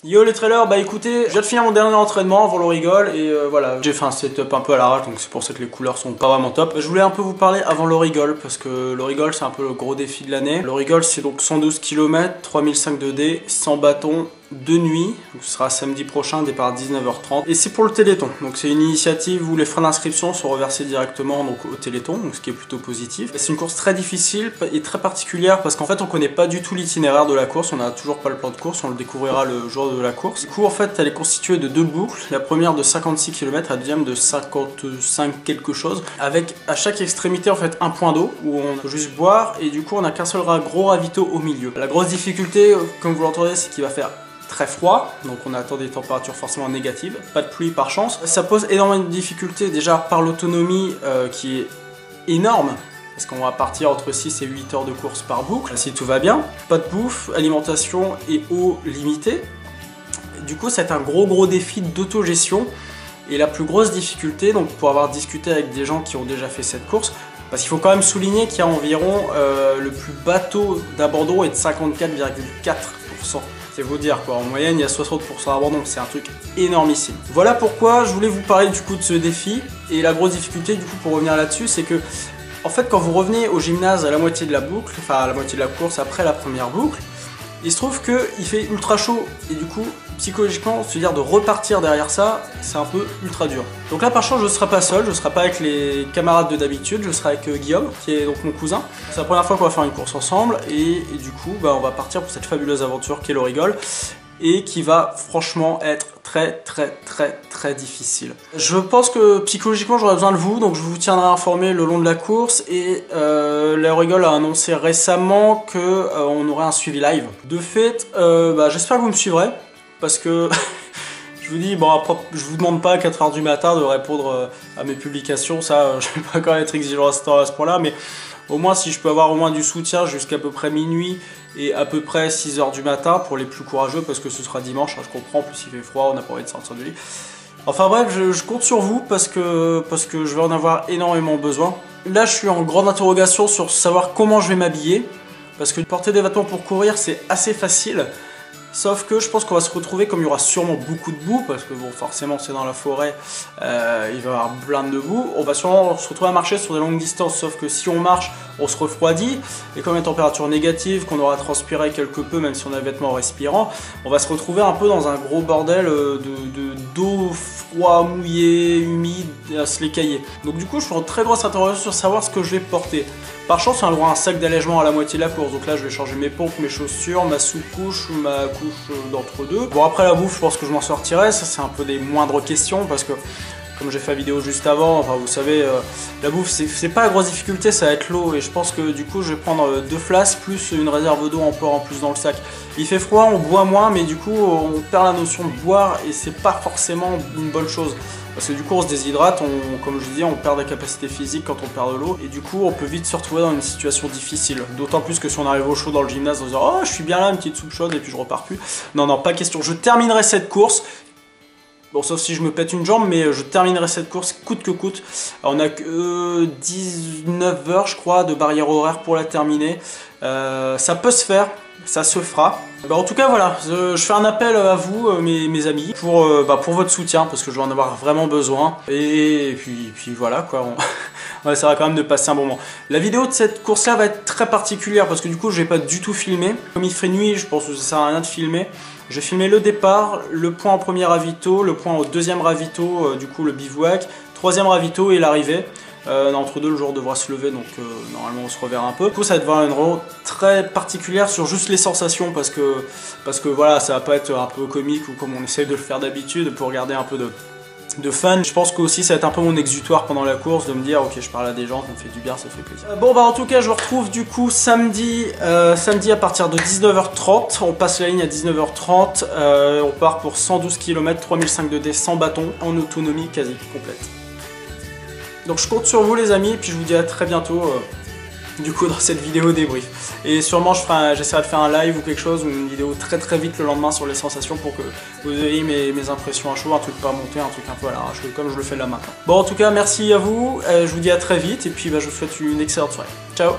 Yo les trailers, bah écoutez, je viens de finir mon dernier entraînement avant l'Aurigole et voilà, j'ai fait un setup un peu à l'arrache, donc c'est pour ça que les couleurs sont pas vraiment top. Je voulais un peu vous parler avant l'Aurigole parce que l'Aurigole c'est un peu le gros défi de l'année. L'Aurigole c'est donc 112 km, 3005 de D, 100 bâtons de nuit, donc ce sera samedi prochain, départ à 19h30 et c'est pour le Téléthon, donc c'est une initiative où les frais d'inscription sont reversés directement donc, au Téléthon, donc ce qui est plutôt positif. C'est une course très difficile et très particulière parce qu'en fait on connaît pas du tout l'itinéraire de la course, on n'a toujours pas le plan de course, on le découvrira le jour de la course. Du coup en fait elle est constituée de deux boucles, la première de 56 km, la deuxième de 55 quelque chose, avec à chaque extrémité en fait un point d'eau où on peut juste boire et du coup on a qu'un seul gros ravito au milieu. La grosse difficulté, comme vous l'entendez, c'est qu'il va faire très froid, donc on attend des températures forcément négatives, pas de pluie par chance. Ça pose énormément de difficultés déjà par l'autonomie qui est énorme, parce qu'on va partir entre 6 et 8 heures de course par boucle, si tout va bien. Pas de bouffe, alimentation et eau limitée. Du coup c'est un gros défi d'autogestion, et la plus grosse difficulté, donc pour avoir discuté avec des gens qui ont déjà fait cette course, parce qu'il faut quand même souligner qu'il y a environ le plus bas taux d'abandon est de 54,4%. C'est vous dire quoi, en moyenne il y a 60% d'abandon, c'est un truc énormissime. Voilà pourquoi je voulais vous parler du coup de ce défi, et la grosse difficulté du coup pour revenir là-dessus, c'est que en fait quand vous revenez au gymnase à la moitié de la boucle, enfin à la moitié de la course après la première boucle, il se trouve qu'il fait ultra chaud et du coup psychologiquement se dire de repartir derrière ça, c'est un peu ultra dur. Donc là par chance je ne serai pas seul, je ne serai pas avec les camarades de d'habitude, je serai avec Guillaume qui est donc mon cousin. C'est la première fois qu'on va faire une course ensemble et du coup bah, on va partir pour cette fabuleuse aventure qu'est l'Aurigole et qui va franchement être très difficile. Je pense que psychologiquement j'aurai besoin de vous, donc je vous tiendrai informé le long de la course, et l'Aurigole a annoncé récemment qu'on aurait un suivi live. De fait, bah, j'espère que vous me suivrez, parce que je vous dis, bon après, je vous demande pas à 4 h du matin de répondre à mes publications, ça je vais pas quand même être exigeant à ce point-là, mais au moins si je peux avoir au moins du soutien jusqu'à peu près minuit et à peu près 6 h du matin pour les plus courageux, parce que ce sera dimanche, hein, je comprends, en plus il fait froid, on n'a pas envie de sortir du lit. Enfin bref, je compte sur vous parce que je vais en avoir énormément besoin. Là je suis en grande interrogation sur savoir comment je vais m'habiller, parce que porter des vêtements pour courir c'est assez facile. Sauf que je pense qu'on va se retrouver, comme il y aura sûrement beaucoup de boue, parce que bon forcément c'est dans la forêt, il va y avoir plein de boue, on va sûrement se retrouver à marcher sur des longues distances, sauf que si on marche, on se refroidit, et comme il y a une température négative, qu'on aura transpiré quelque peu, même si on a des vêtements respirants, on va se retrouver un peu dans un gros bordel d'eau froid, mouillé, humide, à se les cailler. Donc du coup je suis en très grosse interrogation sur savoir ce que je vais porter. Par chance, on a le droit à un sac d'allègement à la moitié de la course, donc là je vais changer mes pompes, mes chaussures, ma sous-couche, ma couche d'entre-deux. Bon après la bouffe, je pense que je m'en sortirai, ça c'est un peu des moindres questions, parce que comme j'ai fait la vidéo juste avant, enfin vous savez, la bouffe c'est pas la grosse difficulté, ça va être l'eau, et je pense que du coup je vais prendre 2 flasques plus une réserve d'eau en port en plus dans le sac. Il fait froid, on boit moins, mais du coup on perd la notion de boire, et c'est pas forcément une bonne chose. Parce que du coup on se déshydrate, comme je disais, on perd des capacités physiques quand on perd de l'eau, et du coup on peut vite se retrouver dans une situation difficile. D'autant plus que si on arrive au chaud dans le gymnase en disant oh je suis bien là, une petite soupe chaude et puis je repars plus. Non, pas question, je terminerai cette course. Bon, sauf si je me pète une jambe, mais je terminerai cette course coûte que coûte. Alors, on a que 19 heures je crois de barrière horaire pour la terminer. Ça peut se faire, ça se fera. Bah, en tout cas voilà, je fais un appel à vous mes amis pour votre soutien, parce que je vais en avoir vraiment besoin. Et puis voilà quoi, on essaiera quand même de passer un bon moment. La vidéo de cette course là va être très particulière, parce que du coup je vais pas du tout filmer. Comme il fait nuit, je pense que ça sert à rien de filmer. Je vais filmer le départ, le point au premier ravito, le point au deuxième ravito, du coup le bivouac, troisième ravito et l'arrivée. Entre deux, le jour devra se lever, donc normalement on se reverra un peu. Du coup ça va être une vidéo très particulière sur juste les sensations, parce que voilà, ça va pas être un peu comique ou comme on essaye de le faire d'habitude pour garder un peu de fun. Je pense que aussi ça va être un peu mon exutoire pendant la course, de me dire ok je parle à des gens, ça me fait du bien, ça fait plaisir. Bon bah en tout cas je vous retrouve du coup samedi à partir de 19 h 30, on passe la ligne à 19 h 30, on part pour 112 km, 3005 de D, 100 bâtons, en autonomie quasi complète. Donc je compte sur vous les amis, et puis je vous dis à très bientôt du coup dans cette vidéo débrief. Et sûrement j'essaierai de faire un live ou quelque chose, ou une vidéo très vite le lendemain sur les sensations, pour que vous ayez mes impressions à chaud, un truc pas monté, un truc un peu à l'arrache, comme je le fais là maintenant. Bon en tout cas merci à vous, je vous dis à très vite, et puis je vous souhaite une excellente soirée. Ciao.